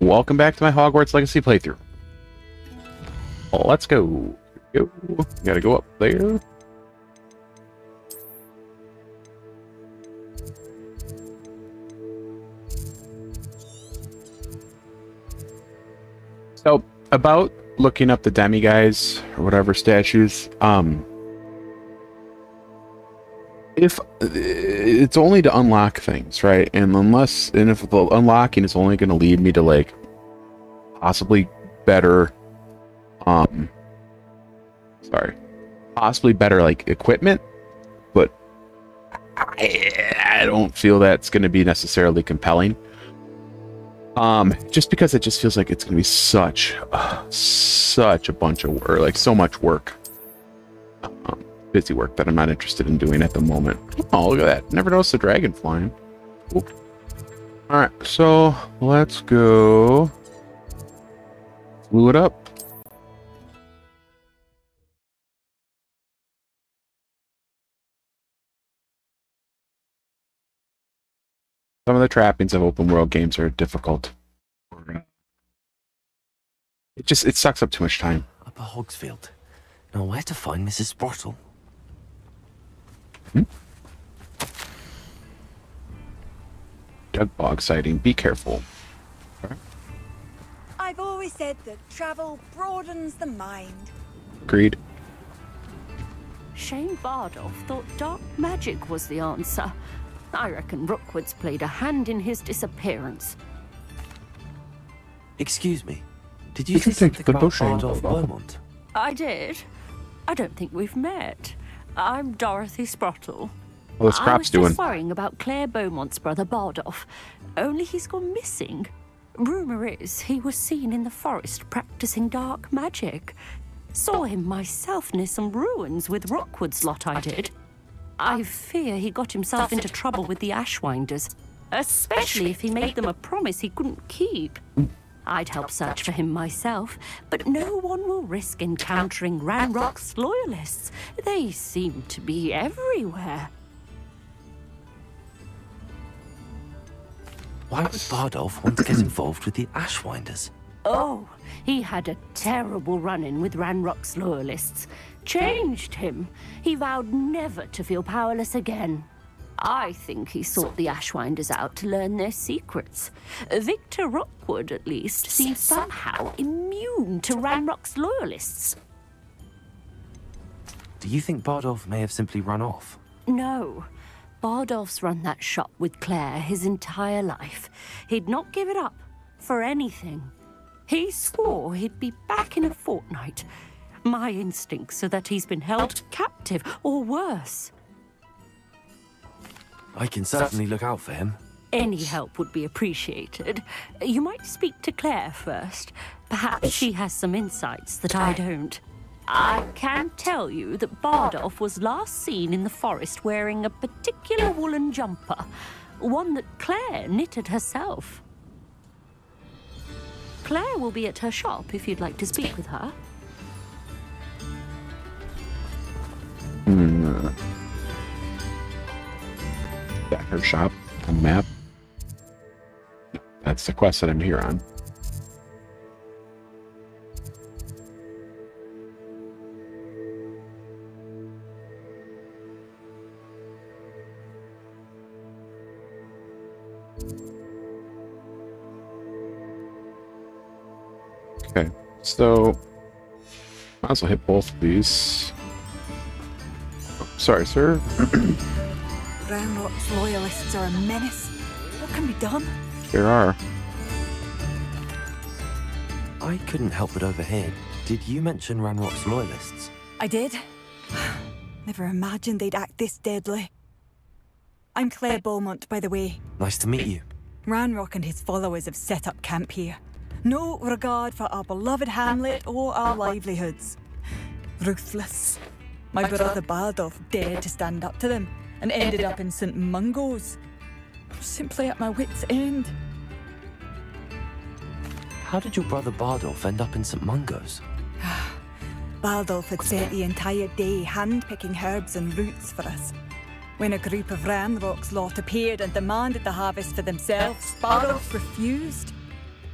Welcome back to my Hogwarts Legacy playthrough. Let's go. Here we go. Gotta go up there. So, about looking up the demi-guys, or whatever statues, if it's only to unlock things, right? And if the unlocking is only going to lead me to like possibly better like equipment, but I don't feel that's going to be necessarily compelling. Just because it just feels like it's going to be such a bunch of work, like so much work. Busy work that I'm not interested in doing at the moment. Oh, look at that. Never noticed the dragon flying. Oop. All right, so let's go. Glue it up. Some of the trappings of open world games are difficult. It sucks up too much time. Upper Hogsfield. Now where to find Mrs. Sprottle? Doug Bog sighting. Be careful. Okay. I've always said that travel broadens the mind. Agreed. Shane Bardolph thought dark magic was the answer. I reckon Rookwood's played a hand in his disappearance. Excuse me. Did you say something about Bardolph Beaumont? I did. I don't think we've met. I'm Dorothy Sprottle. What's Scraps doing? I was just worrying about Claire Beaumont's brother Bardolph. Only he's gone missing. Rumour is he was seen in the forest practicing dark magic. Saw him myself near some ruins with Rookwood's lot I did. I fear he got himself into trouble with the Ashwinders, especially if he made them a promise he couldn't keep. I'd help search for him myself, but no one will risk encountering Ranrock's loyalists. They seem to be everywhere. Why would Bardolph want to get involved with the Ashwinders? Oh, he had a terrible run-in with Ranrock's loyalists. Changed him. He vowed never to feel powerless again. I think he sought the Ashwinders out to learn their secrets. Victor Rookwood, at least, seems somehow immune to Ranrock's loyalists. Do you think Bardolph may have simply run off? No. Bardolph's run that shop with Claire his entire life. He'd not give it up for anything. He swore he'd be back in a fortnight. My instincts are that he's been held captive, or worse. I can certainly look out for him. Any help would be appreciated. You might speak to Claire first. Perhaps she has some insights that I don't. I can tell you that Bardolph was last seen in the forest wearing a particular woolen jumper, one that Claire knitted herself. Claire will be at her shop if you'd like to speak with her. Back her shop on the map. That's the quest that I'm here on. Okay, so might as well hit both of these. Oh, sorry, sir. Ranrock's loyalists are a menace. What can be done? There are. I couldn't help but overhear. Did you mention Ranrock's loyalists? I did. Never imagined they'd act this deadly. I'm Claire Beaumont, by the way. Nice to meet you. Ranrock and his followers have set up camp here. No regard for our beloved hamlet or our livelihoods. Ruthless. My brother Bardolph dared to stand up to them and ended up in St. Mungo's. Simply at my wit's end. How did your brother Bardolph end up in St. Mungo's? Bardolph had spent the entire day hand-picking herbs and roots for us. When a group of Ranrock's lot appeared and demanded the harvest for themselves, Bardolph refused.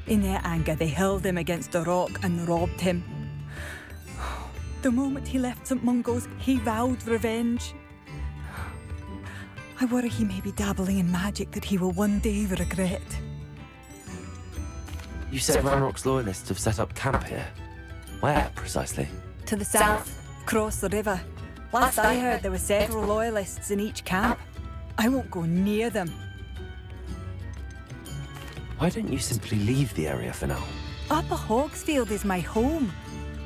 In their anger, they hurled him against a rock and robbed him. The moment he left St. Mungo's, he vowed revenge. I worry he may be dabbling in magic that he will one day regret. You said Ranrock's loyalists have set up camp here. Where, precisely? To the south, across the river. Last I heard, there were several loyalists in each camp. I won't go near them. Why don't you simply leave the area for now? Upper Hogsfield is my home.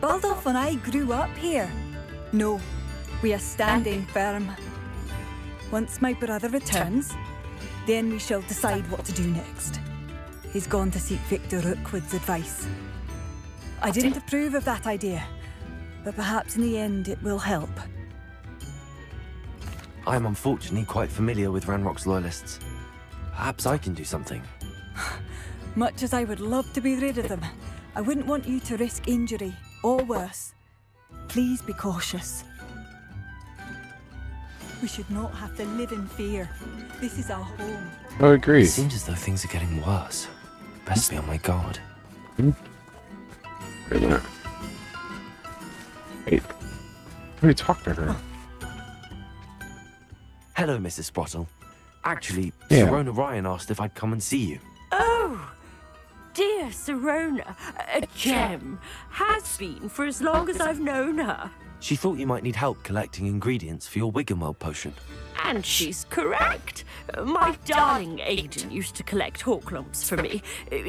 Baldolf and I grew up here. No, we are standing firm. Once my brother returns, then we shall decide what to do next. He's gone to seek Victor Rookwood's advice. I didn't approve of that idea, but perhaps in the end it will help. I am unfortunately quite familiar with Ranrock's loyalists. Perhaps I can do something. Much as I would love to be rid of them, I wouldn't want you to risk injury, or worse. Please be cautious. We should not have to live in fear. This is our home. I agree. It seems as though things are getting worse. Best be on my guard. Wait a minute. Wait. Let me talk to her. Hello, Mrs. Sprottle. Actually, Yeah. Sirona Ryan asked if I'd come and see you. Oh, dear Sirona, a gem. Has been for as long as I've known her. She thought you might need help collecting ingredients for your Wiggenweld potion. And she's correct. My darling Aiden used to collect hawk lumps for me.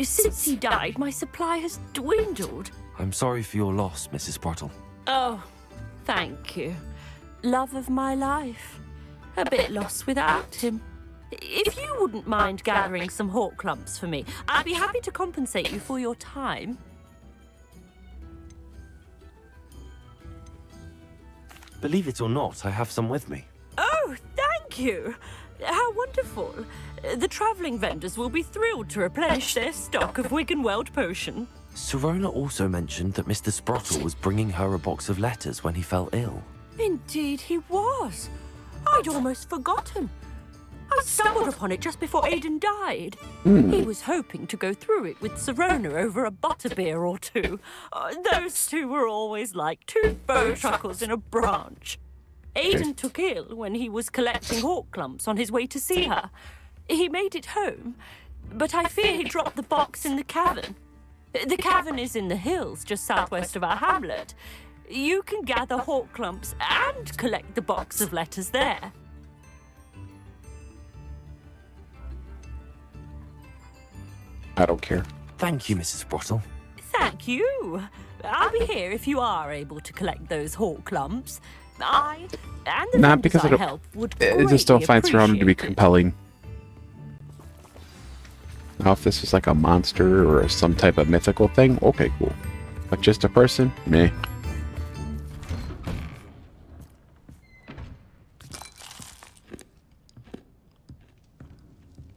Since he died, my supply has dwindled. I'm sorry for your loss, Mrs. Sprottle. Oh, thank you. Love of my life. A bit lost without him. If you wouldn't mind gathering some hawk lumps for me, I'd be happy to compensate you for your time. Believe it or not, I have some with me. Oh, thank you. How wonderful. The travelling vendors will be thrilled to replenish their stock of Wiggenweld potion. Sirona also mentioned that Mr. Sprottle was bringing her a box of letters when he fell ill. Indeed he was. I'd almost forgotten. I stumbled upon it just before Aiden died. He was hoping to go through it with Sirona over a butterbeer or two. Those two were always like two bowtruckles in a branch. Aiden took ill when he was collecting hawk lumps on his way to see her. He made it home, but I fear he dropped the box in the cavern. The cavern is in the hills just southwest of our hamlet. You can gather hawk lumps and collect the box of letters there. I don't care. Thank you, Mrs. Sprottle. Thank you. I'll be here if you are able to collect those hawk lumps. I and the Not because vendors I I don't. help would I just don't find Sirona to be appreciate it. compelling. Now, if this was like a monster or some type of mythical thing, okay, cool. But just a person, meh.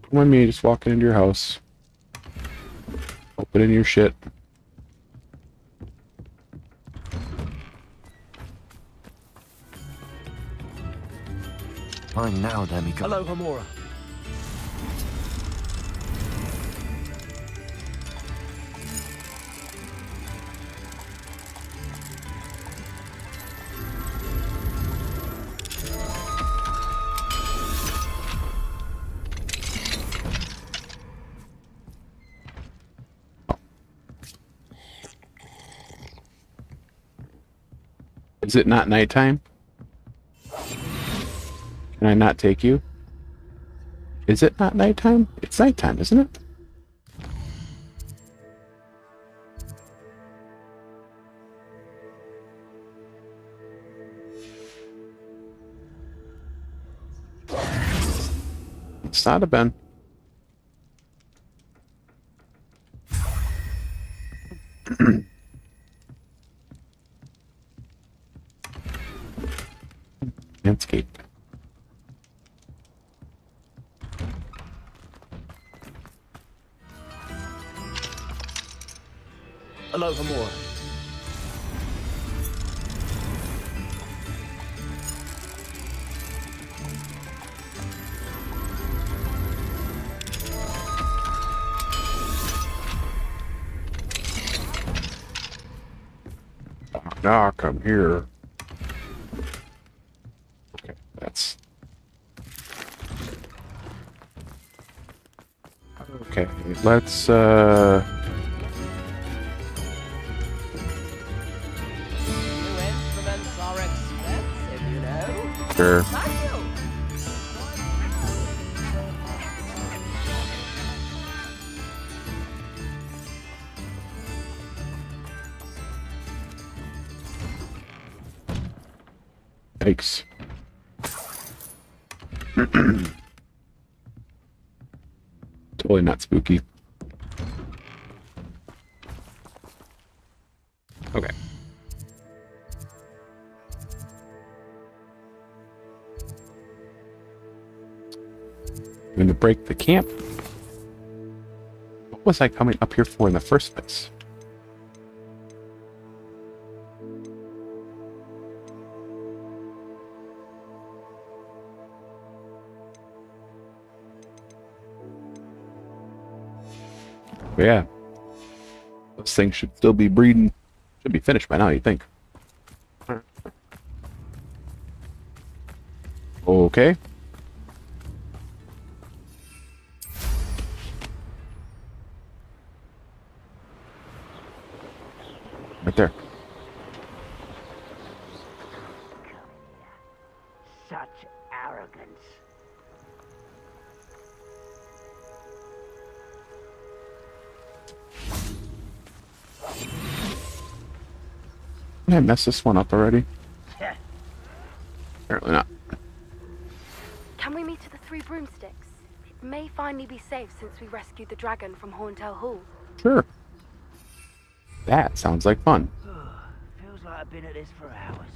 Don't mind me just walking into your house, opening your shit. Time now, Demi-go. Hello, Hamura. Is it not nighttime? Can I not take you? Is it not nighttime? It's nighttime, isn't it? It's not a Ben. Landscape. Hello, Hamura. Ah, come here. Okay, that's... Okay, let's, Instruments are expensive, you know. sure. Thank you. Yikes. Totally not spooky. Okay. Going to break the camp. What was I coming up here for in the first place? But yeah, those things should still be breeding. Should be finished by now, you think. Okay. Right there. Such arrogance. Did I mess this one up already? Apparently not. Can we meet at the Three Broomsticks? It may finally be safe since we rescued the dragon from Horntail Hall. Sure. That sounds like fun. Feels like I've been at this for hours.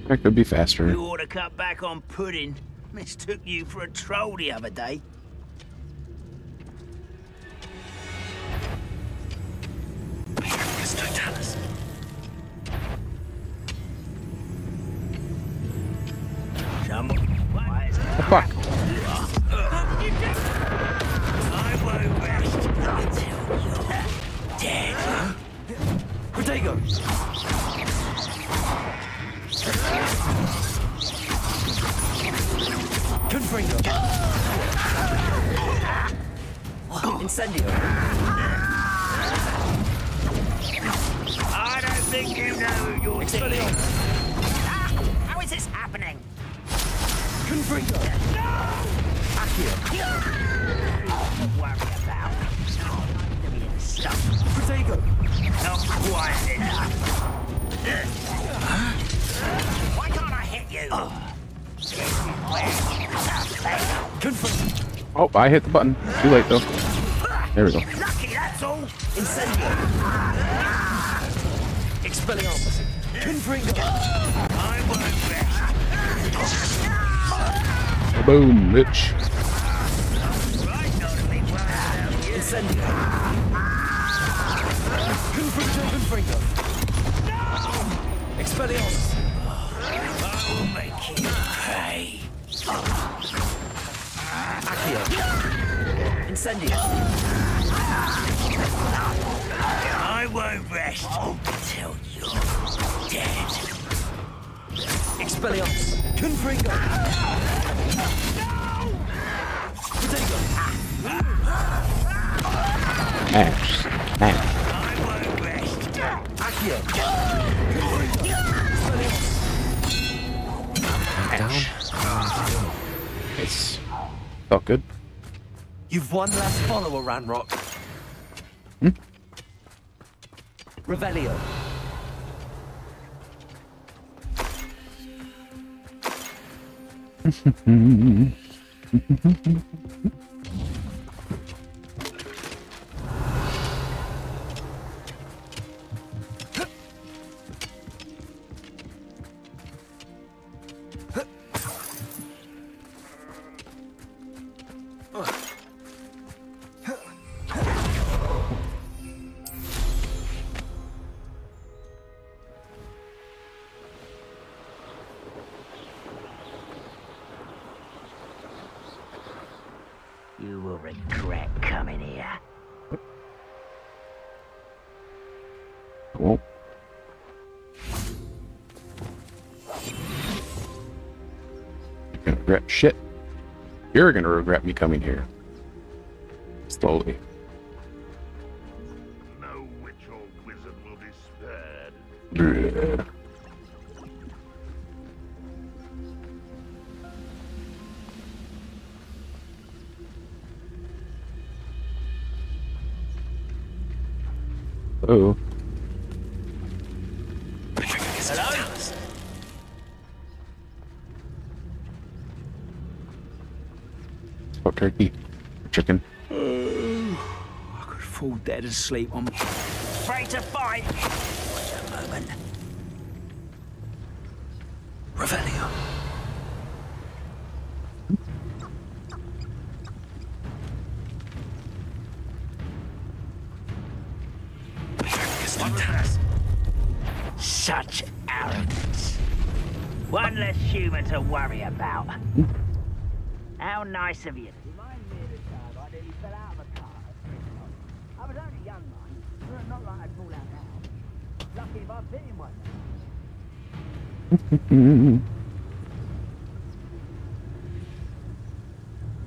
That could be faster. You ought to cut back on pudding. Mistook you for a troll the other day. Oh, fuck. I won't rest until you're dead. Protego! Confringo! Incendio! I don't think you know who you're dealing. How is this happening? Confringo! Accio! Don't worry about it. Stuff. Protego! Not quiet enough. Why can't I hit you? This is where Confringo! Oh, I hit the button. Too late, though. There we go. lucky, that's all. Incendio! Expelliarmus! Confringo! I won't rest. Boom, bitch. Right, not to be worried about you. Incendio! Confringo! Expelliarmus! I will make you pay. Accio! Incendio! I won't rest until you're dead. Expelliarmus! Confringo! Protego! Mash. Mash. I won't rest. Accio! Mash. Nice. Felt good. You've one last follower, Ranrock. Hmm? Revelio. regret coming here. Well. You're gonna regret shit. You're gonna regret me coming here. Slowly. No witch or wizard will be spared. Yeah. Oh. Oh, turkey. Chicken. I could fall dead asleep on... Afraid to fight. Wait a moment. Revelio. Such arrogance. One less human to worry about. How nice of you. Remind me of the time I nearly fell out of a car at Christmas. I was only young, mind. Not like I'd fall out now. Lucky if I fit in one.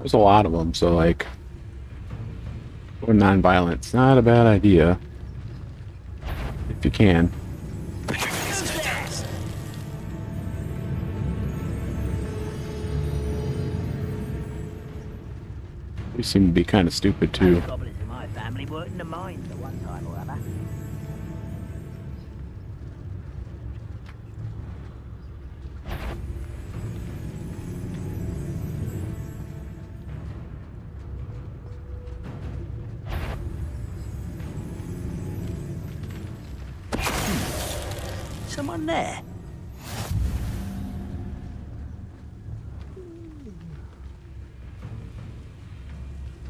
There's a lot of them, so like, or non-violence, not a bad idea if you can. You seem to be kind of stupid too. Goblins in my family worked in the mines at one time or other. Someone there?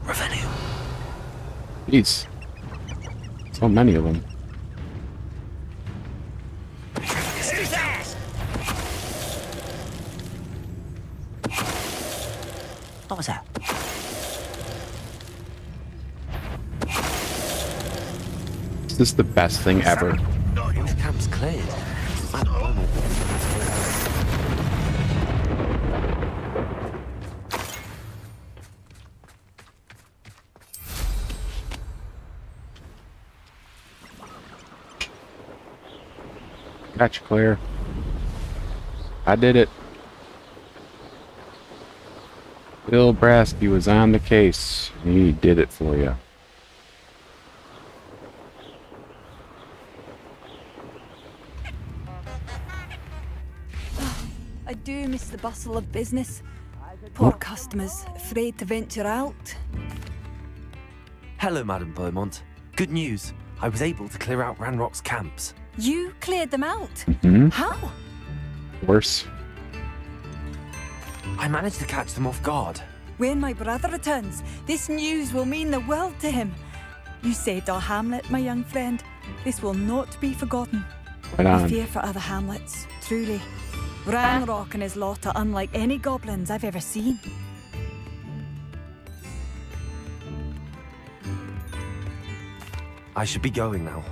Revelio. Jeez. So many of them. Who's that? What was that? This is the best thing ever. The camp's cleared. Gotcha, Claire. I did it. Bill Brasky was on the case. He did it for you. I do miss the bustle of business. Poor customers, afraid to venture out. Hello, Madame Beaumont. Good news. I was able to clear out Ranrock's camps. You cleared them out? Mm-hmm. How? Worse. I managed to catch them off guard. When my brother returns, this news will mean the world to him. You saved our hamlet, my young friend. This will not be forgotten. Right I on. fear for other hamlets, truly. Ranrock and his lot are unlike any goblins I've ever seen. I should be going now.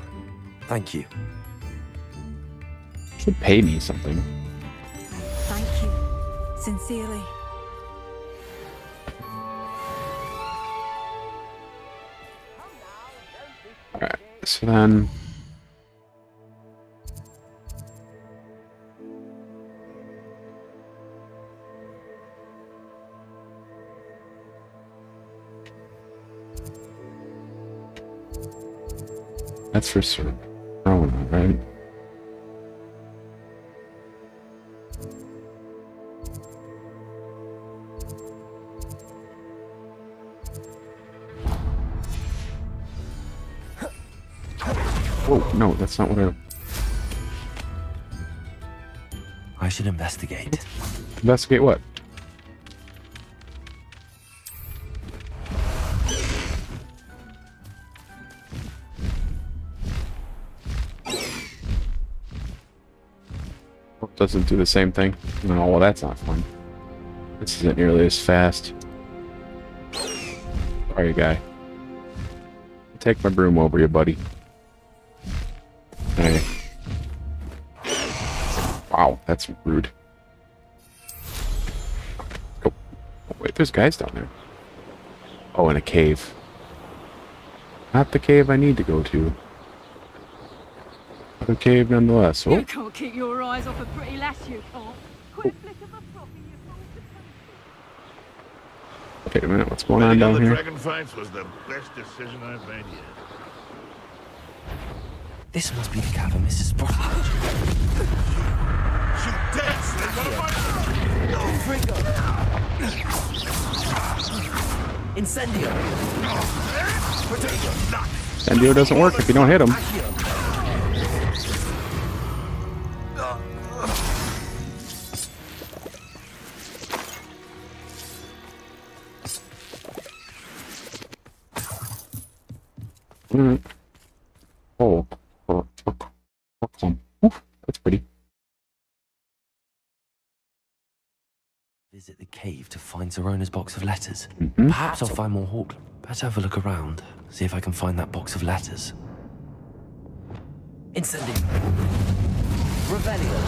Thank you. Should pay me something. Thank you. Sincerely. Alright, so then... That's for Sirona, right? Oh, no, that's not what I should investigate. Investigate what? Doesn't do the same thing. No, well, that's not fun. This isn't nearly as fast. Sorry, guy. Take my broom over you, buddy. Hey. Wow, that's rude. Oh, wait, there's guys down there. Oh, in a cave. Not the cave I need to go to. But a cave nonetheless. Oh. You can't keep your eyes off a pretty lass, you can't. Quick flick of a flop and you're full. Wait a minute, what's going on down the here? dragon fights was the best decision I've made yet. This must be the cavern Mrs. Sprottle. Shoot dead, Slim, what am I? Incendio! Incendio doesn't work if you don't hit him. Oh, oof, that's pretty. Visit the cave to find Sirona's box of letters. Mm-hmm. Perhaps I'll find more Hawk. Better have a look around, see if I can find that box of letters. Incendio. Revelio.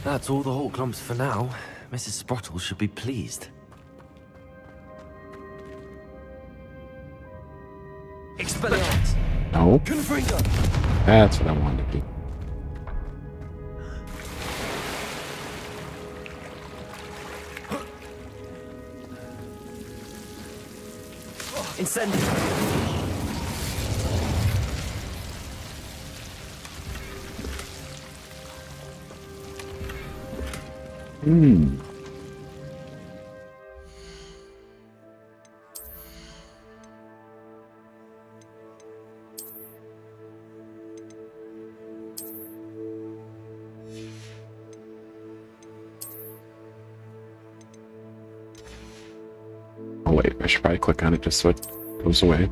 That's all the Hawk clumps for now. Mrs. Sprottle should be pleased. Expelliarmus. No. Confringo. That's what I wanted to do. Incendio. Oh wait, I should probably click on it just so it goes away.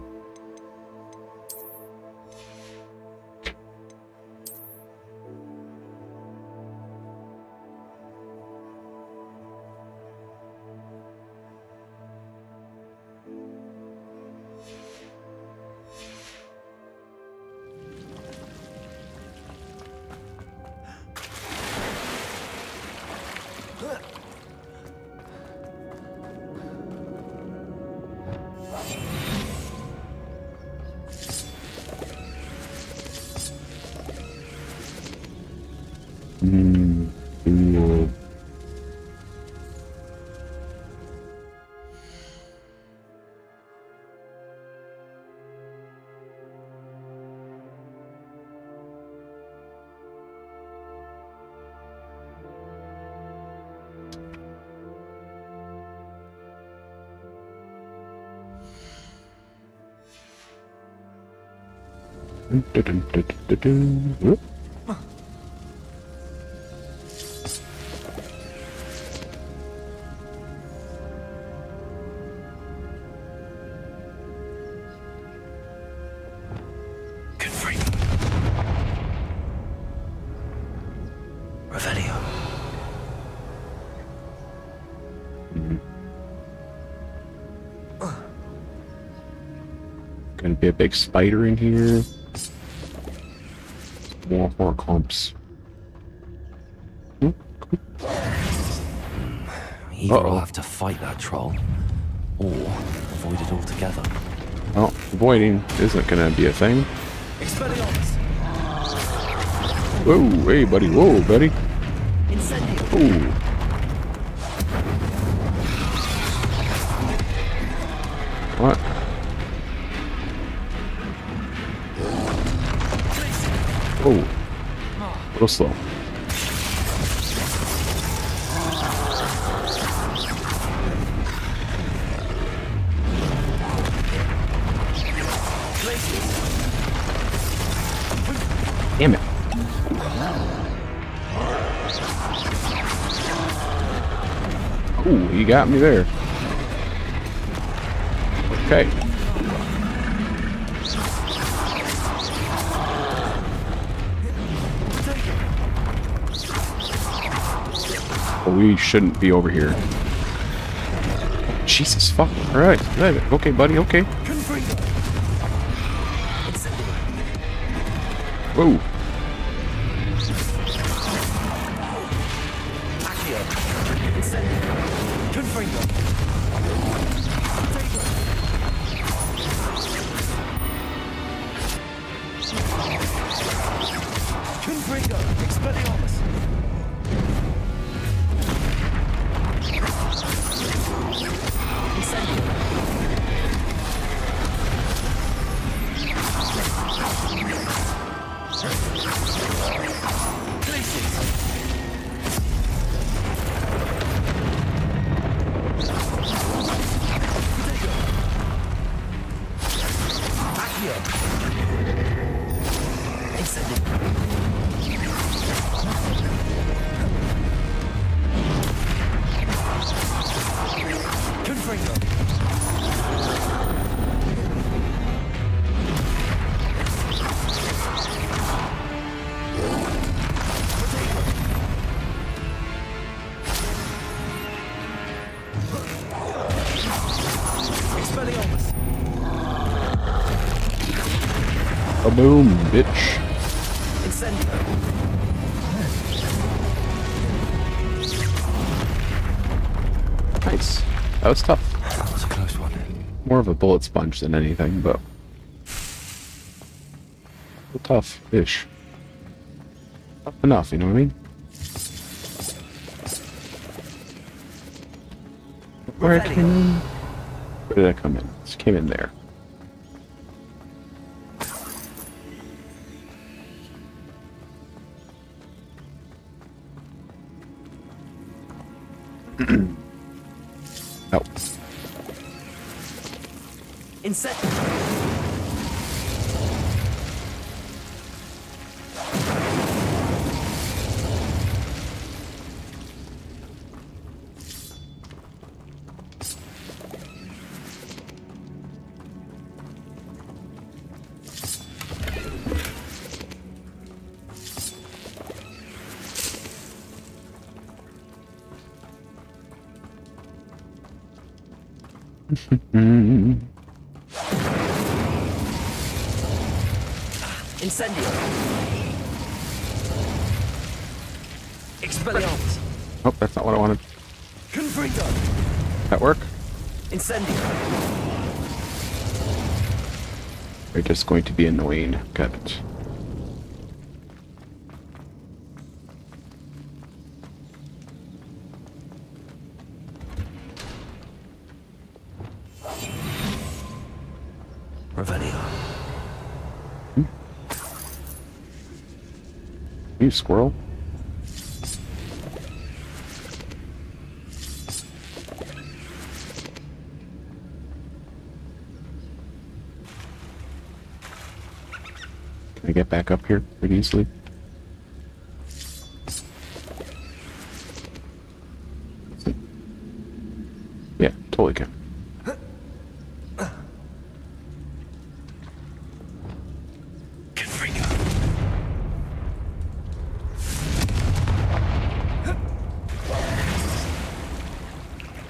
Cool. Whoop. Gonna be a big spider in here. More clumps. Either I'll have to fight that troll, or avoid it altogether. Well, avoiding isn't gonna be a thing. Expelliarmus. Whoa, hey buddy, whoa buddy. Incendio. Ooh. What? Oh, a little slow. Damn it. Ooh, he got me there. Okay. We shouldn't be over here. Jeez. Jesus fuck. Alright. Okay, buddy, okay. Whoa. Boom, bitch. Nice. That was tough. That was a close one. More of a bullet sponge than anything, but tough-ish. Tough enough, you know what I mean? Where did I come in? Just came in there. Oh. Insect. Incendio. Expelliarmus. Oh, that's not what I wanted. Confringo. That work? Incendio. They're just going to be annoying. Got it. You squirrel. Can I get back up here pretty easily? Yeah, totally can.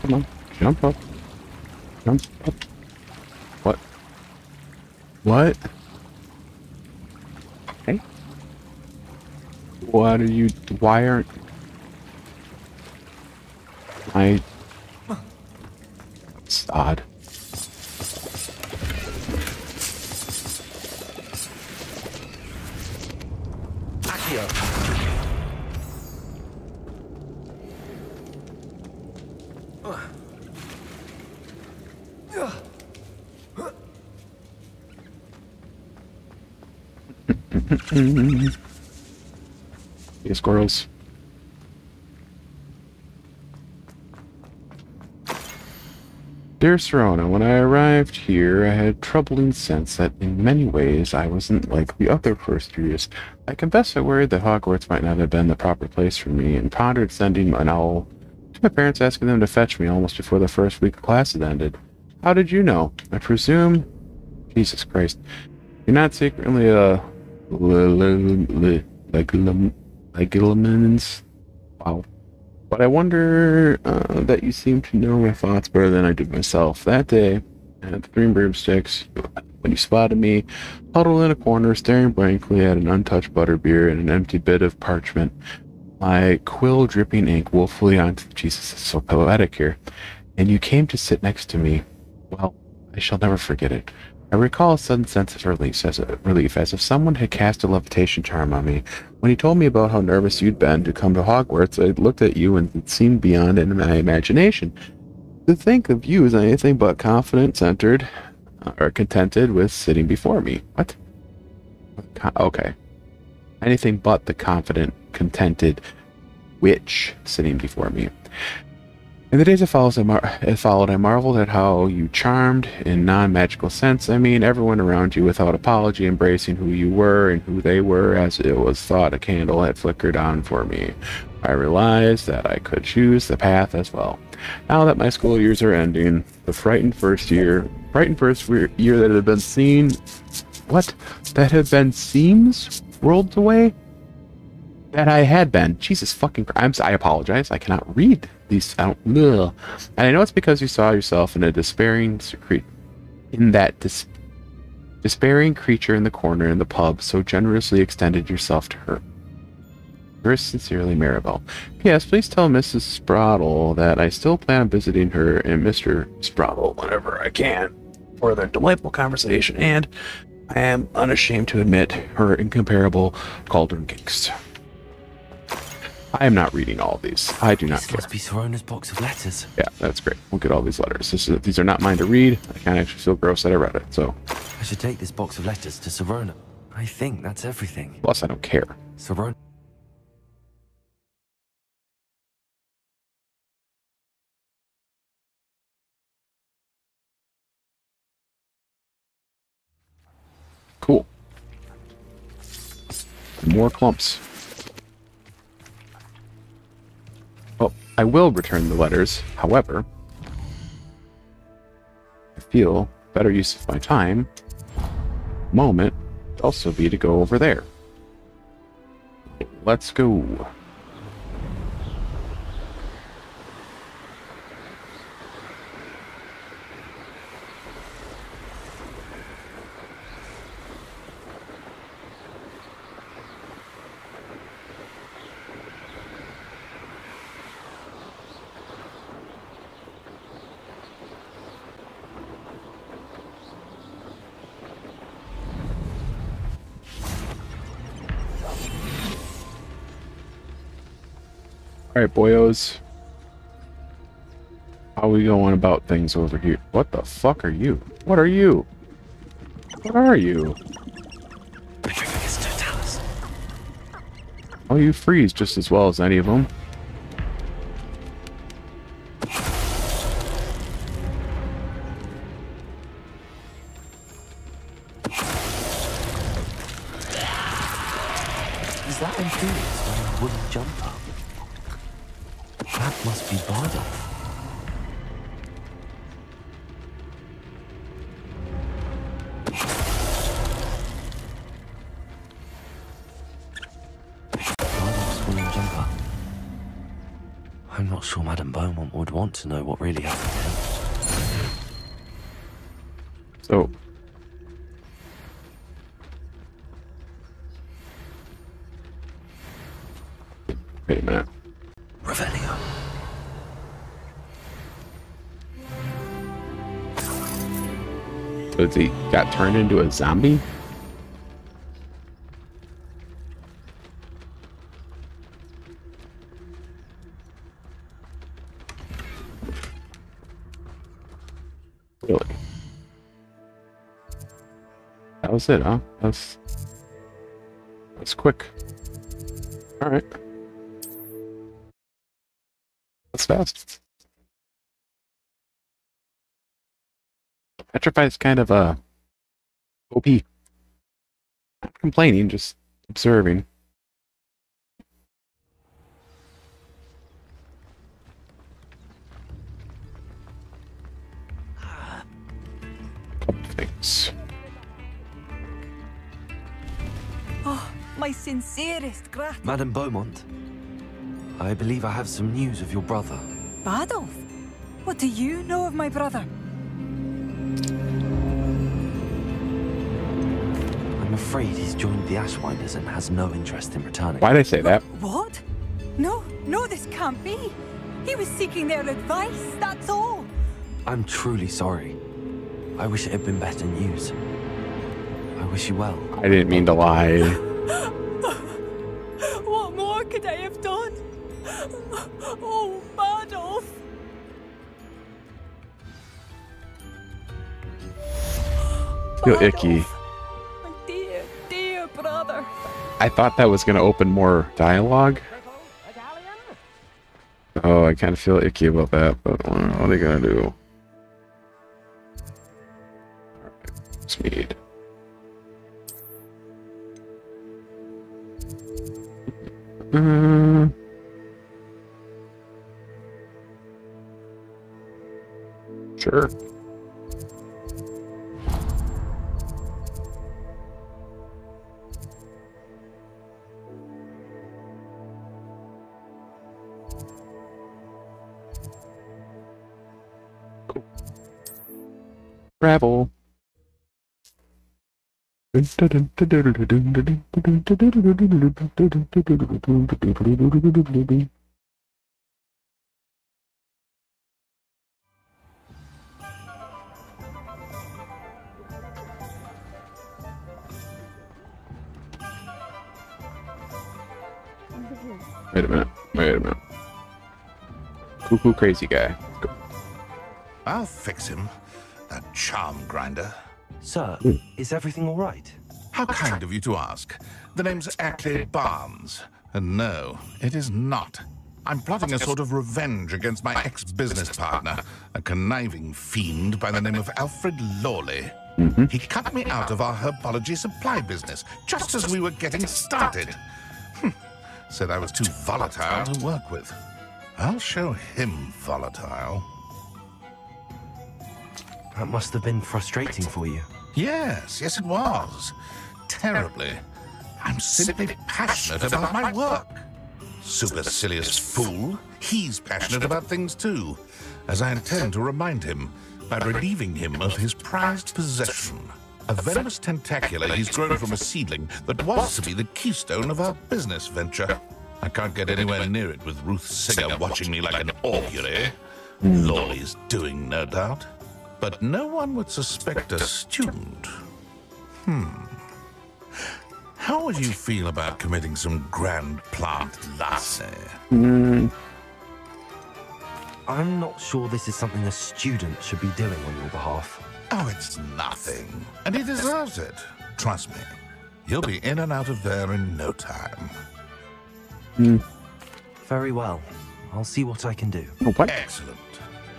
Come on, jump up. Jump up. What? What? Hey? What are you... Why aren't... It's odd. Yeah, squirrels. Dear Sirona, when I arrived here, I had a troubling sense that in many ways I wasn't like the other first years. I confess I worried that Hogwarts might not have been the proper place for me, and pondered sending an owl to my parents, asking them to fetch me almost before the first week of class had ended. How did you know? I presume... Jesus Christ. You're not secretly a... like lemons. Wow. But I wonder that you seem to know my thoughts better than I do myself. That day, at the Three Broomsticks, when you spotted me, huddled in a corner, staring blankly at an untouched butterbeer and an empty bit of parchment, my quill dripping ink woefully onto the... Jesus, it's so poetic here. And you came to sit next to me. Well, I shall never forget it. I recall a sudden sense of relief, as if someone had cast a levitation charm on me. When you told me about how nervous you'd been to come to Hogwarts, I looked at you and it seemed beyond in my imagination. To think of you as anything but confident, centered, or contented with sitting before me. What? Okay. Anything but the confident, contented witch sitting before me. In the days that followed, I marveled at how you charmed in non-magical sense. I mean, everyone around you without apology, embracing who you were and who they were, as it was thought a candle had flickered on for me. I realized that I could choose the path as well. Now that my school years are ending, the frightened first year that had been seen... What? That had been seems worlds away? That I had been. Jesus fucking Christ. I apologize. I cannot read these. I don't. Ugh. And I know it's because you saw yourself in a despairing creature in the corner in the pub, so generously extended yourself to her. Yours sincerely, Maribel. P.S. Please tell Mrs. Sprottle that I still plan on visiting her and Mr. Sprottle whenever I can for their delightful conversation, and I am unashamed to admit her incomparable cauldron kinks. I am not reading all of these. I do not care. This must be Sirona's box of letters. Yeah, that's great. We'll get all these letters. These are not mine to read. I can't actually feel gross that I read it, so... I should take this box of letters to Sirona. I think that's everything. Plus, I don't care. Sirona... Cool. More clumps. Well, I will return the letters. However, I feel better use of my time moment would also be to go over there. Let's go. Alright, boyos. How are we going about things over here? What the fuck are you? What are you? What are you? Oh, you freeze just as well as any of them. Is that Imperius wearing a wooden jumper? That must be Bardoff. Bardoff's woolen jumper. I'm not sure Madame Beaumont would want to know what really happened to him. So... wait a minute. Revelio. So he got turned into a zombie? Really? That was it, huh? That's quick. Alright. That's fast. Petrify is kind of OP. Not complaining, just observing. Couple things. Oh, my sincerest gratitude. Madame Beaumont. I believe I have some news of your brother. Badolf? What do you know of my brother? I'm afraid he's joined the Ashwinders and has no interest in returning. Why'd I say that? What? No, this can't be. He was seeking their advice, that's all. I'm truly sorry. I wish it had been better news. I wish you well. I didn't mean to lie. What more could I have done? Oh, Badolf. Feel icky. My dear, dear brother. I thought that was going to open more dialogue. Oh, I kind of feel icky about that, but what are they going to do? Alright, speed. Sure. Travel. Wait a minute. Cuckoo crazy guy. Go. I'll fix him. That charm grinder. Sir, is everything all right? How kind of you to ask. The name's Ackley Barnes. And no, it is not. I'm plotting a sort of revenge against my ex-business partner, a conniving fiend by the name of Alfred Lawley. He cut me out of our herbology supply business just as we were getting started. Said I was too volatile to work with. I'll show him volatile. That must have been frustrating for you. Yes, it was. Terribly. I'm simply passionate about my work. Supercilious fool. He's passionate about things too, as I intend to remind him by relieving him of his prized possession. A venomous tentacula he's grown from a seedling that was to be the keystone of our business venture. I can't get anywhere near it with Ruth Singer watching me like an augury. Lawley's doing, no doubt. But no one would suspect a student. How would you feel about committing some grand plant lassie? I'm not sure this is something a student should be doing on your behalf. Oh, it's nothing. And he deserves it. Trust me. He'll be in and out of there in no time. Very well. I'll see what I can do. What? Excellent.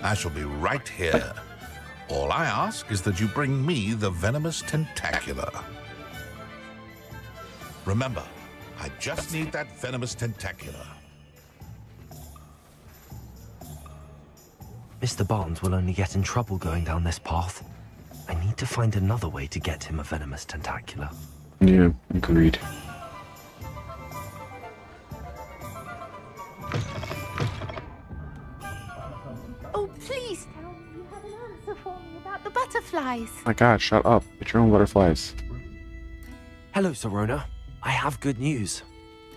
I shall be right here. All I ask is that you bring me the venomous tentacula. Remember, I just need that venomous tentacula. Mr. Barnes will only get in trouble going down this path. I need to find another way to get him a venomous tentacula. Yeah, agreed. Oh, please tell me you have an answer for me about the butterflies. My God, shut up. Get your own butterflies. Hello, Sirona. I have good news.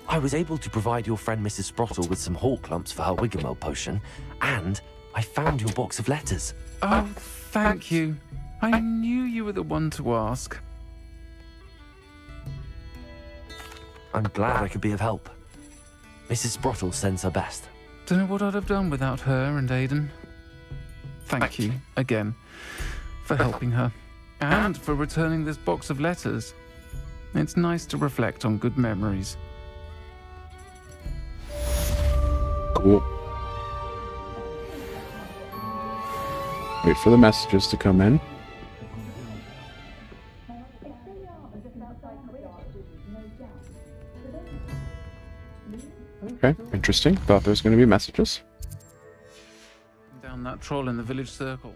I was able to provide your friend Mrs. Sprottle with some hawk lumps for her Wigamel potion, and I found your box of letters. Oh, thank you. I knew you were the one to ask. I'm glad I could be of help. Mrs. Sprottle sends her best. Don't know what I'd have done without her and Aidan. Thank you, again, for helping her, and for returning this box of letters. It's nice to reflect on good memories. Cool. Wait for the messages to come in. Okay, interesting. Thought there was going to be messages. Down that troll in the village circle.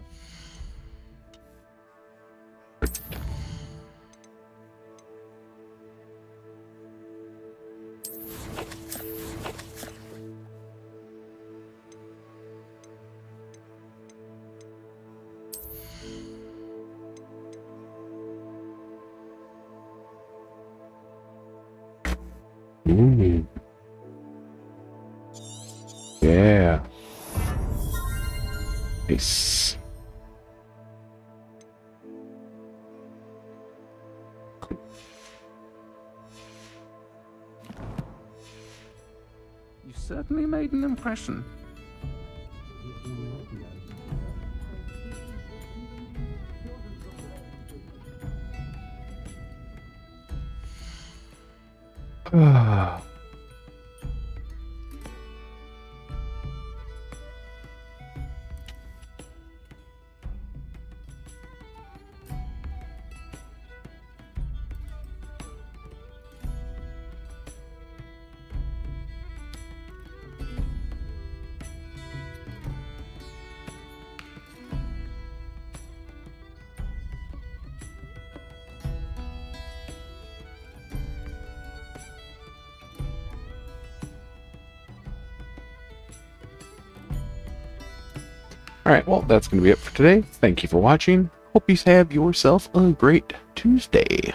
yeah. Nice. You certainly made an impression. Alright, well, that's going to be it for today. Thank you for watching. Hope you have yourself a great Tuesday.